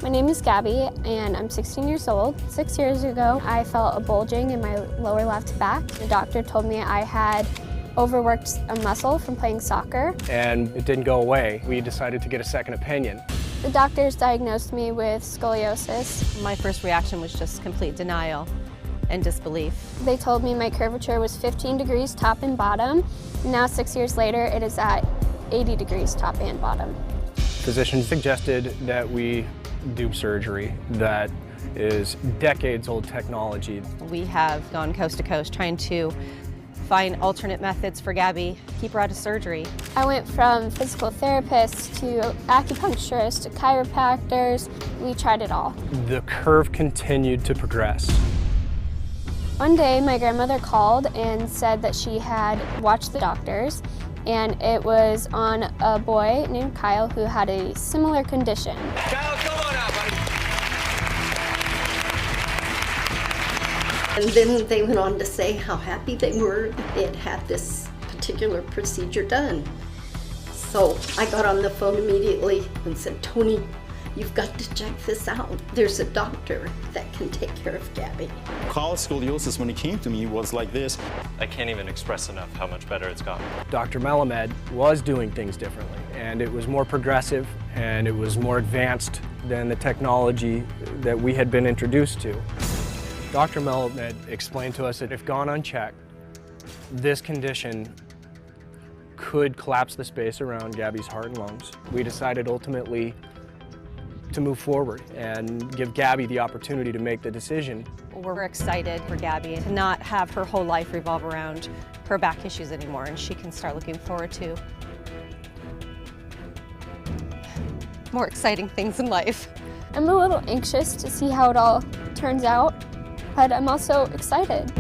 My name is Gabby and I'm 16 years old. 6 years ago, I felt a bulging in my lower left back. The doctor told me I had overworked a muscle from playing soccer. And it didn't go away. We decided to get a second opinion. The doctors diagnosed me with scoliosis. My first reaction was just complete denial and disbelief. They told me my curvature was 15 degrees top and bottom. Now 6 years later, it is at 80 degrees top and bottom. Physicians suggested that we do surgery that is decades-old technology. We have gone coast to coast trying to find alternate methods for Gabby, keep her out of surgery. I went from physical therapists to acupuncturists to chiropractors. We tried it all. The curve continued to progress. One day, my grandmother called and said that she had watched the doctors, and it was on a boy named Kyle who had a similar condition. Kyle, come on up, buddy. And then they went on to say how happy they were that they had had this particular procedure done. So I got on the phone immediately and said, Tony, you've got to check this out. There's a doctor that can take care of Gabby. Kyle's scoliosis, when he came to me, was like this. I can't even express enough how much better it's gotten. Dr. Melamed was doing things differently, and it was more progressive and it was more advanced than the technology that we had been introduced to. Dr. Melamed explained to us that if gone unchecked, this condition could collapse the space around Gabby's heart and lungs. We decided ultimately to move forward and give Gabby the opportunity to make the decision. We're excited for Gabby to not have her whole life revolve around her back issues anymore, and she can start looking forward to more exciting things in life. I'm a little anxious to see how it all turns out, but I'm also excited.